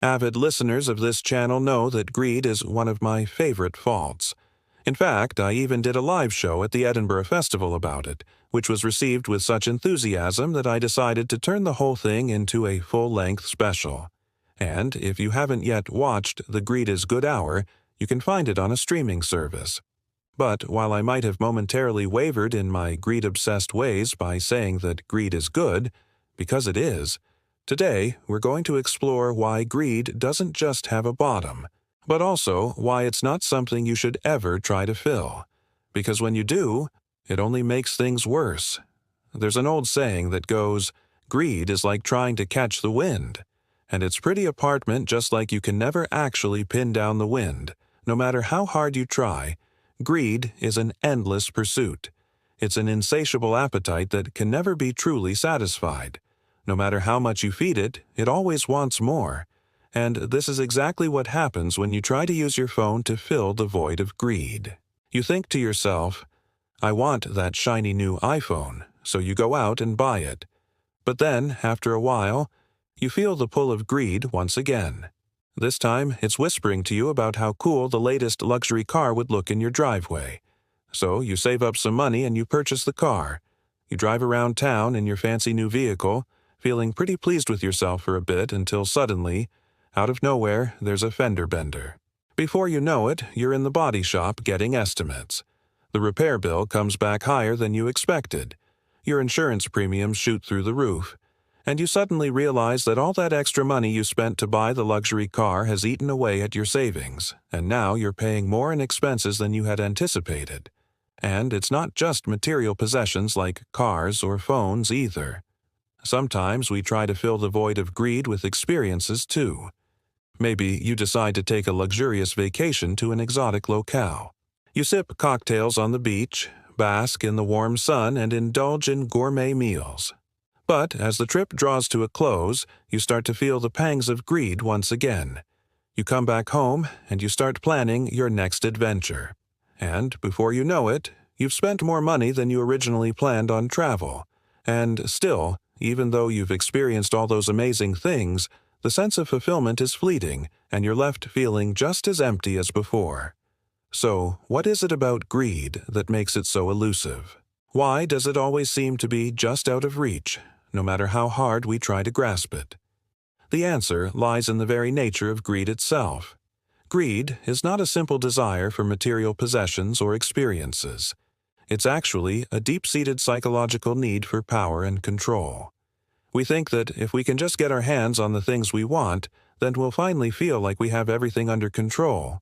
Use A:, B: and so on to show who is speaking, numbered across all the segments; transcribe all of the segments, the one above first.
A: Avid listeners of this channel know that greed is one of my favorite faults. In fact, I even did a live show at the Edinburgh Festival about it, which was received with such enthusiasm that I decided to turn the whole thing into a full-length special. And if you haven't yet watched The Greed is Good Hour, you can find it on a streaming service. But while I might have momentarily wavered in my greed-obsessed ways by saying that greed is good, because it is, today we're going to explore why greed doesn't just have a bottom, but also why it's not something you should ever try to fill. Because when you do, it only makes things worse. There's an old saying that goes, "Greed is like trying to catch the wind." And it's pretty apartment just like you can never actually pin down the wind. No matter how hard you try, greed is an endless pursuit. It's an insatiable appetite that can never be truly satisfied. No matter how much you feed it, it always wants more. And this is exactly what happens when you try to use your phone to fill the void of greed. You think to yourself, I want that shiny new iPhone, so you go out and buy it. But then, after a while, you feel the pull of greed once again. This time, it's whispering to you about how cool the latest luxury car would look in your driveway. So you save up some money and you purchase the car. You drive around town in your fancy new vehicle, feeling pretty pleased with yourself for a bit until suddenly, out of nowhere, there's a fender bender. Before you know it, you're in the body shop getting estimates. The repair bill comes back higher than you expected. Your insurance premiums shoot through the roof. And you suddenly realize that all that extra money you spent to buy the luxury car has eaten away at your savings, and now you're paying more in expenses than you had anticipated. And it's not just material possessions like cars or phones either. Sometimes we try to fill the void of greed with experiences too. Maybe you decide to take a luxurious vacation to an exotic locale. You sip cocktails on the beach, bask in the warm sun, and indulge in gourmet meals. But as the trip draws to a close, you start to feel the pangs of greed once again. You come back home and you start planning your next adventure. And before you know it, you've spent more money than you originally planned on travel. And still, even though you've experienced all those amazing things, the sense of fulfillment is fleeting and you're left feeling just as empty as before. So, what is it about greed that makes it so elusive? Why does it always seem to be just out of reach, no matter how hard we try to grasp it? The answer lies in the very nature of greed itself. Greed is not a simple desire for material possessions or experiences. It's actually a deep-seated psychological need for power and control. We think that if we can just get our hands on the things we want, then we'll finally feel like we have everything under control.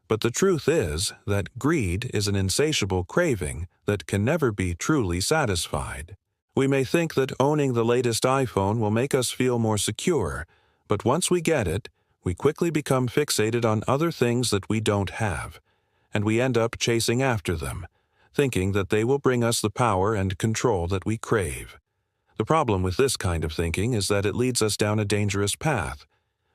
A: But the truth is that greed is an insatiable craving that can never be truly satisfied. We may think that owning the latest iPhone will make us feel more secure, but once we get it, we quickly become fixated on other things that we don't have, and we end up chasing after them, thinking that they will bring us the power and control that we crave. The problem with this kind of thinking is that it leads us down a dangerous path.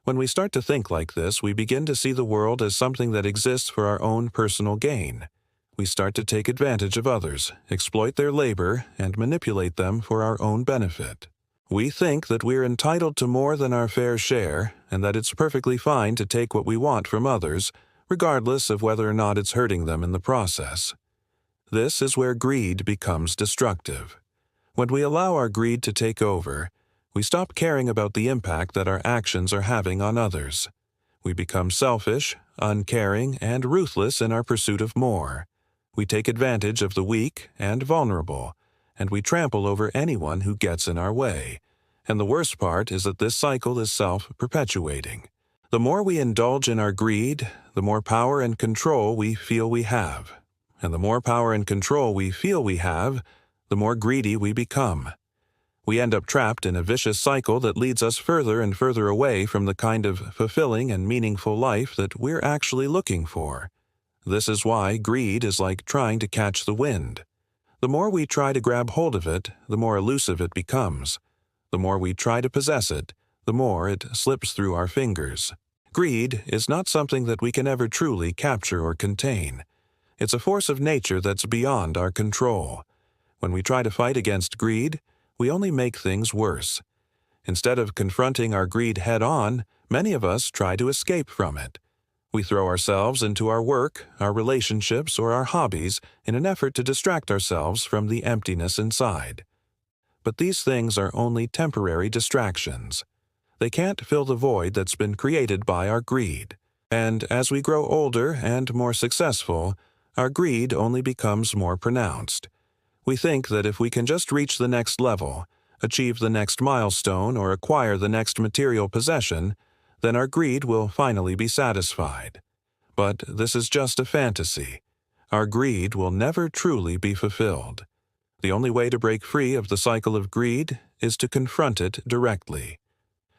A: When we start to think like this, we begin to see the world as something that exists for our own personal gain. We start to take advantage of others, exploit their labor, and manipulate them for our own benefit. We think that we're entitled to more than our fair share, and that it's perfectly fine to take what we want from others, regardless of whether or not it's hurting them in the process. This is where greed becomes destructive. When we allow our greed to take over, we stop caring about the impact that our actions are having on others. We become selfish, uncaring, and ruthless in our pursuit of more. We take advantage of the weak and vulnerable, and we trample over anyone who gets in our way. And the worst part is that this cycle is self-perpetuating. The more we indulge in our greed, the more power and control we feel we have. And the more power and control we feel we have, the more greedy we become. We end up trapped in a vicious cycle that leads us further and further away from the kind of fulfilling and meaningful life that we're actually looking for. This is why greed is like trying to catch the wind. The more we try to grab hold of it, the more elusive it becomes. The more we try to possess it, the more it slips through our fingers. Greed is not something that we can ever truly capture or contain. It's a force of nature that's beyond our control. When we try to fight against greed, we only make things worse. Instead of confronting our greed head-on, many of us try to escape from it. We throw ourselves into our work, our relationships, or our hobbies in an effort to distract ourselves from the emptiness inside. But these things are only temporary distractions. They can't fill the void that's been created by our greed. And as we grow older and more successful, our greed only becomes more pronounced. We think that if we can just reach the next level, achieve the next milestone, or acquire the next material possession, then our greed will finally be satisfied. But this is just a fantasy. Our greed will never truly be fulfilled. The only way to break free of the cycle of greed is to confront it directly.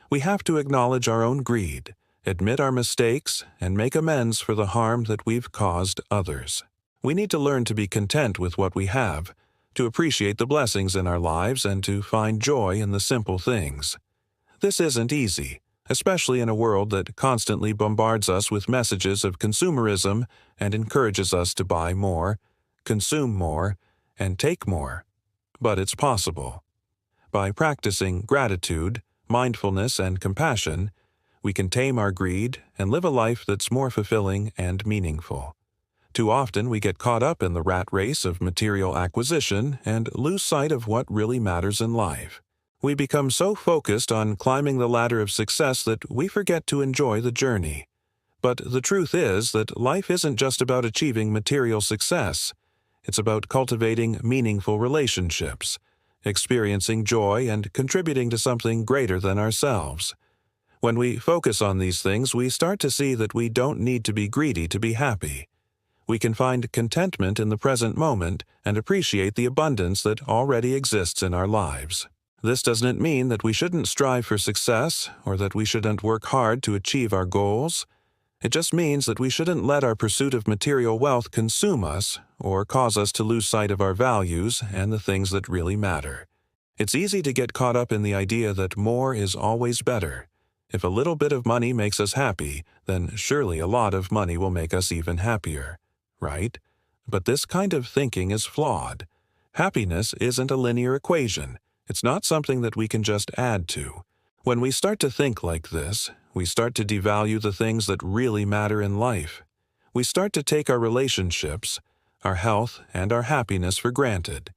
A: We have to acknowledge our own greed, admit our mistakes, and make amends for the harm that we've caused others. We need to learn to be content with what we have, to appreciate the blessings in our lives, and to find joy in the simple things. This isn't easy, especially in a world that constantly bombards us with messages of consumerism and encourages us to buy more, consume more, and take more. But it's possible. By practicing gratitude, mindfulness, and compassion, we can tame our greed and live a life that's more fulfilling and meaningful. Too often we get caught up in the rat race of material acquisition and lose sight of what really matters in life. We become so focused on climbing the ladder of success that we forget to enjoy the journey. But the truth is that life isn't just about achieving material success. It's about cultivating meaningful relationships, experiencing joy, and contributing to something greater than ourselves. When we focus on these things, we start to see that we don't need to be greedy to be happy. We can find contentment in the present moment and appreciate the abundance that already exists in our lives. This doesn't mean that we shouldn't strive for success or that we shouldn't work hard to achieve our goals. It just means that we shouldn't let our pursuit of material wealth consume us or cause us to lose sight of our values and the things that really matter. It's easy to get caught up in the idea that more is always better. If a little bit of money makes us happy, then surely a lot of money will make us even happier, right? But this kind of thinking is flawed. Happiness isn't a linear equation. It's not something that we can just add to. When we start to think like this, we start to devalue the things that really matter in life. We start to take our relationships, our health, and our happiness for granted.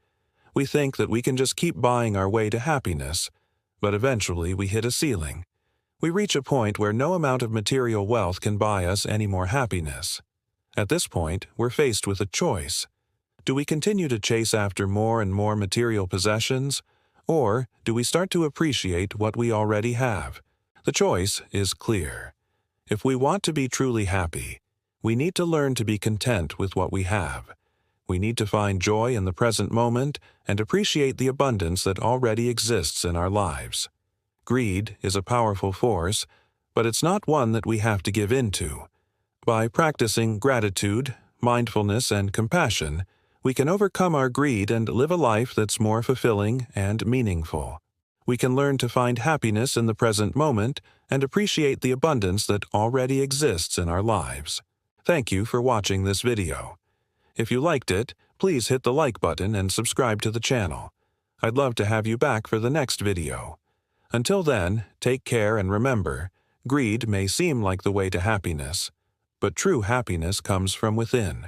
A: We think that we can just keep buying our way to happiness, but eventually we hit a ceiling. We reach a point where no amount of material wealth can buy us any more happiness. At this point, we're faced with a choice. Do we continue to chase after more and more material possessions, or do we start to appreciate what we already have? The choice is clear. If we want to be truly happy, we need to learn to be content with what we have. We need to find joy in the present moment and appreciate the abundance that already exists in our lives. Greed is a powerful force, but it's not one that we have to give in to. By practicing gratitude, mindfulness, and compassion, we can overcome our greed and live a life that's more fulfilling and meaningful. We can learn to find happiness in the present moment and appreciate the abundance that already exists in our lives. Thank you for watching this video. If you liked it, please hit the like button and subscribe to the channel. I'd love to have you back for the next video. Until then, take care and remember, greed may seem like the way to happiness, but true happiness comes from within.